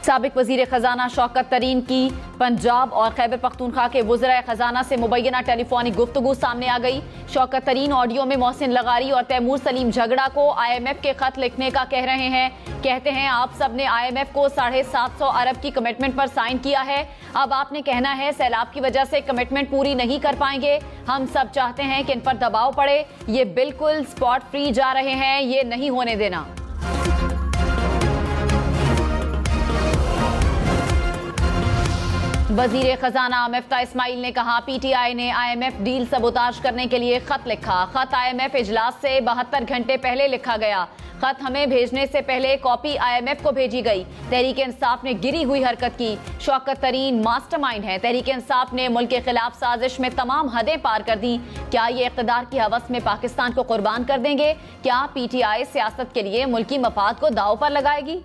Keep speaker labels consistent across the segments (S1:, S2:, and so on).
S1: साबिक वजीर खजाना शौकत तरीन की पंजाब और खैबर पख्तूनख्वा के वज़राए खजाना से मुबैना टेलीफोनिक गुफ्तगू सामने आ गई। शौकत तरीन ऑडियो में मोहसिन लगारी और तैमूर सलीम झगड़ा को IMF के खत लिखने का कह रहे हैं। कहते हैं आप सब ने IMF को 750 अरब की कमिटमेंट पर साइन किया है, अब आपने कहना है सैलाब की वजह से कमिटमेंट पूरी नहीं कर पाएंगे। हम सब चाहते हैं कि इन पर दबाव पड़े, ये बिल्कुल स्पॉट फ्री जा रहे हैं, ये नहीं होने देना। वजीर खजाना मिफ्ता इस्माइल ने कहा PTI ने IMF डील सबोताज करने के लिए खत लिखा। खत IMF इजलास से 72 घंटे पहले लिखा गया। खत हमें भेजने से पहले कॉपी IMF को भेजी गई। तहरीक इंसाफ ने गिरी हुई हरकत की। शौकत तरीन मास्टरमाइंड है। तहरीक इंसाफ ने मुल्क के खिलाफ साजिश में तमाम हदें पार कर दी। क्या ये इक़्तिदार की हवस में पाकिस्तान को कुर्बान कर देंगे? क्या PTI सियासत के लिए मुल्की मफाद को दाव पर लगाएगी?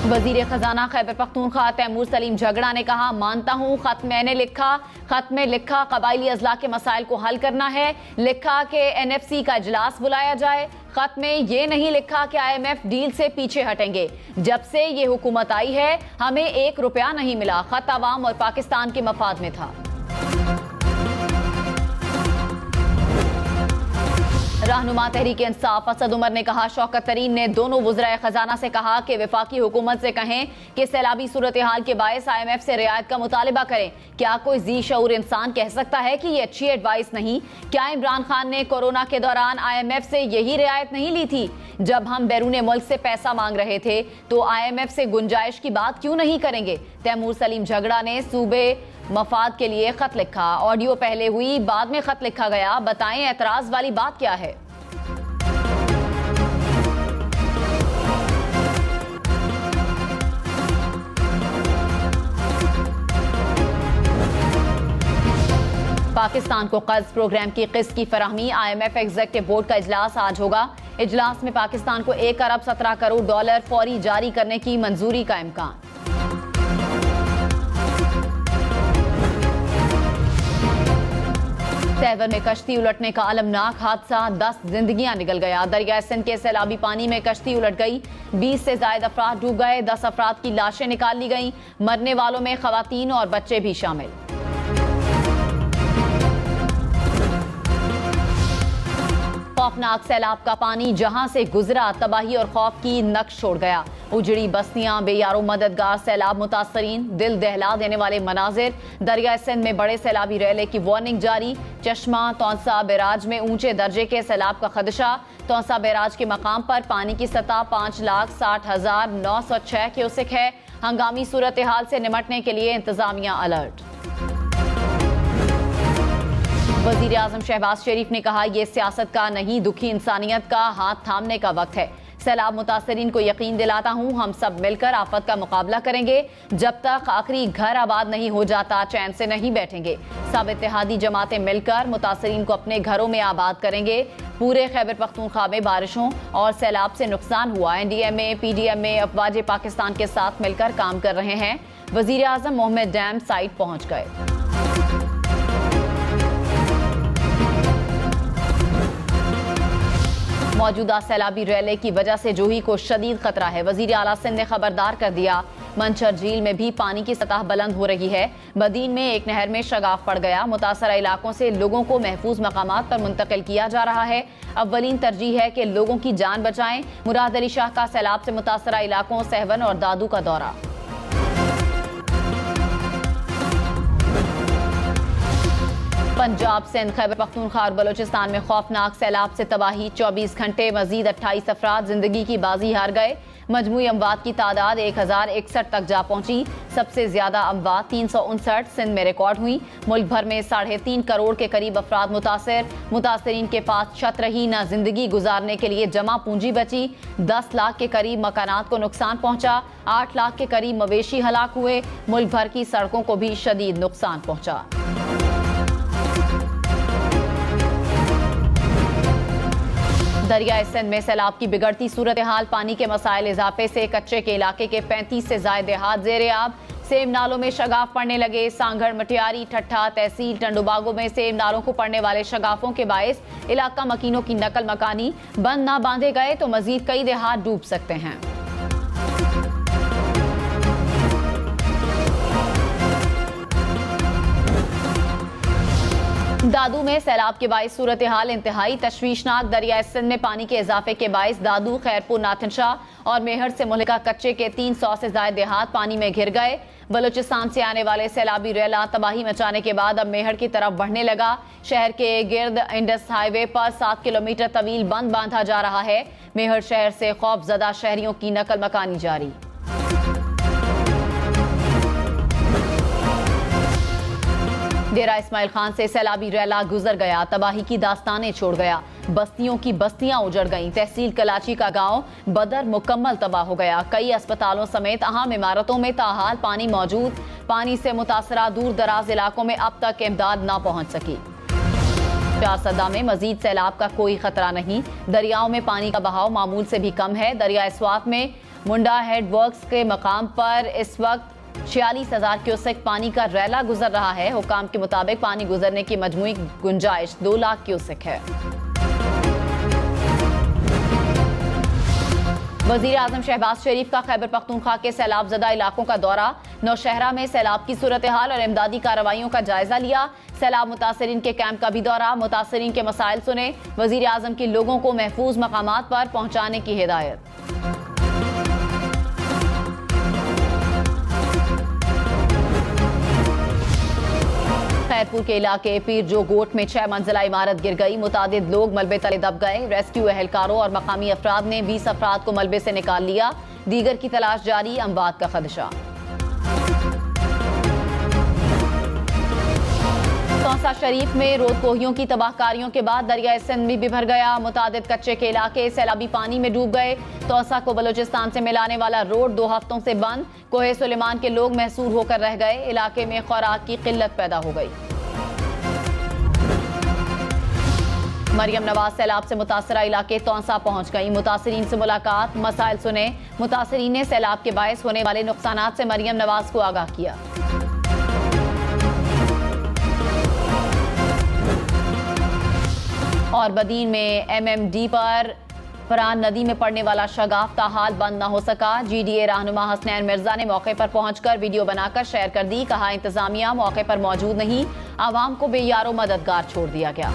S1: वजीर खजाना खैबर पख्तूनख्वा तैमूर सलीम झगड़ा ने कहा, मानता हूँ खत मैंने लिखा, खत में लिखा कबायली अजला के मसाइल को हल करना है, लिखा कि NFC का इजलास बुलाया जाए। खत में ये नहीं लिखा कि IMF डील से पीछे हटेंगे। जब से ये हुकूमत आई है हमें 1 रुपया नहीं मिला। खत अवाम और पाकिस्तान के मफाद में था। रहनुमा तहरीक इंसाफ असद उमर ने कहा, शौकत तरीन ने दोनों वज़राए खजाना से कहा कि वफाकी हुकूमत से कहें कि सैलाबी सूरत हाल के बायस IMF से रियायत का मुतालिबा करें। क्या कोई जी शऊर इंसान कह सकता है कि ये अच्छी एडवाइस नहीं? क्या इमरान खान ने कोरोना के दौरान IMF से यही रियायत नहीं ली थी? जब हम बैरून मुल्क से पैसा मांग रहे थे तो IMF से गुंजाइश की बात क्यों नहीं करेंगे? तैमूर सलीम झगड़ा ने सूबे मफाद के लिए खत लिखा। ऑडियो पहले हुई, बाद में खत लिखा गया। बताएं एतराज वाली बात क्या है? पाकिस्तान को कर्ज प्रोग्राम की किस्त की फराहमी। IMF एग्जीक्यूटिव बोर्ड का इजलास आज होगा। इजलास में पाकिस्तान को 1 अरब 17 करोड़ डॉलर फौरी जारी करने की मंजूरी का इम्कान। सैवर में कश्ती उलटने का अलमनाक हादसा, 10 जिंदगियां निकल गया। दरिया सिंध के सैलाबी पानी में कश्ती उलट गई, 20 से ज्यादा अफराद डूब गए, 10 अफराद की लाशें निकाल ली गईं। मरने वालों में खवातीन और बच्चे भी शामिल। खौफनाक सैलाब का पानी जहां से गुजरा तबाही और खौफ की नक्श छोड़ गया। उजड़ी बस्तियां, बेयारो मददगार, सैलाब मुतासरीन, दिल दहला देने वाले मनाजिर। दरिया सिंध में बड़े सैलाबी रैले की वार्निंग जारी। चश्मा तौसा बैराज में ऊंचे दर्जे के सैलाब का खदशा। तौसा बैराज के मकाम पर पानी की सतह 5,60,906 क्यूसेक है। हंगामी सूरत हाल से निमटने के लिए इंतजामिया अलर्ट। वजीर आजम शहबाज शरीफ ने कहा, यह सियासत का नहीं दुखी इंसानियत का हाथ थामने का वक्त है। सैलाब मुतासरीन को यकीन दिलाता हूँ हम सब मिलकर आफत का मुकाबला करेंगे। जब तक आखिरी घर आबाद नहीं हो जाता चैन से नहीं बैठेंगे। सब इत्तेहादी जमातें मिलकर मुतासरीन को अपने घरों में आबाद करेंगे। पूरे खैबर पख्तूनख्वा में बारिशों और सैलाब से नुकसान हुआ। NDMA PDMA अफवाज पाकिस्तान के साथ मिलकर काम कर रहे हैं। वजीर आजम मोहम्मद डैम साइट पहुँच गए। मौजूदा सैलाबी रैले की वजह से जोही को शदीद खतरा है। वजीर आला सिंध ने खबरदार कर दिया। मंचर झील में भी पानी की सतह बुलंद हो रही है। बदीन में एक नहर में शगाफ पड़ गया। मुतासरा इलाकों से लोगों को महफूज मकामात पर मुंतकिल किया जा रहा है। अव्वलीन तरजीह है कि लोगों की जान बचाएं। मुराद अली शाह का सैलाब से मुतासरा इलाकों सहवन और दादू का दौरा। पंजाब, सिंध, खैबर पख्तूनख्वा और बलोचिस्तान में खौफनाक सैलाब से तबाही। 24 घंटे मजीद 28 अफराद जिंदगी की बाजी हार गए। मजमूई अमवात की तादाद 1061 तक जा पहुंची। सबसे ज्यादा अमवात 359 सिंध में रिकॉर्ड हुई। मुल्क भर में 3.5 करोड़ के करीब अफराद मुतासर। मुतासरीन के पास छत रही न जिंदगी गुजारने के लिए जमा पूंजी बची। 10 लाख के करीब मकानात को नुकसान पहुंचा। 8 लाख के करीब मवेशी हलाक हुए। मुल्क भर की सड़कों को भी शदीद नुकसान पहुंचा। दरिया सिंध में सैलाब की बिगड़ती सूरत हाल। पानी के मसाइल इजाफे से कच्चे के इलाके के 35 से ज्यादा देहात ज़ेरे आब। सेम नालों में शगाफ पड़ने लगे। सांगड़, मटियारी, ठट्ठा तहसील टंडोबागो में सेम नालों को पड़ने वाले शगाफों के बायस इलाका मकीनों की नकल मकानी बंद ना बांधे गए तो मजीद कई देहात डूब सकते हैं। दादू में सैलाब के बायस सूरत हाल इंतहाई तशवीशनाक। दरिया सिंध में पानी के इजाफे के बायस दादू, खैरपुर, नाथनशाह और मेहर से मुल्का कच्चे के 300 से ज्यादा देहात पानी में घिर गए। बलूचिस्तान से आने वाले सैलाबी रैला तबाही मचाने के बाद अब मेहर की तरफ बढ़ने लगा। शहर के गिर्द इंडस हाईवे पर 7 किलोमीटर तवील बंद बांधा जा रहा है। मेहर शहर से खौफजदा शहरियों की नकल मकानी जारी। डेरा इस्माइल खान से सैलाबी रैला गुजर गया, तबाही की दास्तानें छोड़ गया। बस्तियों की बस्तियां उजड़ गईं। तहसील कलाची का गांव बदर मुकम्मल तबाह हो गया। कई अस्पतालों समेत अहम इमारतों में ताहाल पानी मौजूद। पानी से मुतासरा दूर दराज इलाकों में अब तक इमदाद न पहुंच सकी। शाहसदा में मजीद सैलाब का कोई खतरा नहीं। दरियाओं में पानी का बहाव मामूल से भी कम है। दरिया स्वात में मुंडा हेड वर्क्स के मकाम पर इस वक्त 46,000 क्यूसेक पानी का रैला गुजर रहा है। हुकाम के मुताबिक पानी गुजरने की मजमूई गुंजाइश 2 लाख क्यूसेक है। वजीर आजम शहबाज शरीफ का खैबर पख्तूनख्वा के सैलाब ज़दा इलाकों का दौरा। नौशहरा में सैलाब की सूरत हाल और इमदादी कार्रवाइयों का जायजा लिया। सैलाब मुतासरीन के कैंप का भी दौरा। मुतासरीन के मसाइल सुने। वजीर आजम की लोगों को महफूज मकामात पर पहुंचाने की हिदायत। खैरपुर के इलाके पीर जो गोट में 6 मंजिला इमारत गिर गई। मुतादिद लोग मलबे तले दब गए। रेस्क्यू एहलकारों और मकामी अफराद ने 20 अफराद को मलबे से निकाल लिया। दीगर की तलाश जारी। अमवात का खदशा। तौसा शरीफ में रोद कोहियों की तबाहकारियों के बाद दरिया सिंध भी भर गया। मुतादिद कच्चे के इलाके सैलाबी पानी में डूब गए। तौसा को बलूचिस्तान से मिलाने वाला रोड 2 हफ्तों से बंद। कोहे सुलेमान के लोग महसूर होकर रह गए। इलाके में खुराक की किल्लत पैदा हो गई। मरियम नवाज सैलाब से मुतासरा इलाके तौसा पहुंच गई। मुतासरीन से मुलाकात, मसाइल सुने। मुतासरीन ने सैलाब के बायस होने वाले नुकसानात से मरियम नवाज को आगाह किया। और बदीन में MMD पर फरहान नदी में पड़ने वाला शगाफ ताहाल बंद न हो सका। GDA रहनुमा हसनैन मिर्जा ने मौके पर पहुंचकर वीडियो बनाकर शेयर कर दी। कहा इंतजामिया मौके पर मौजूद नहीं, आवाम को बेयारो मददगार छोड़ दिया गया।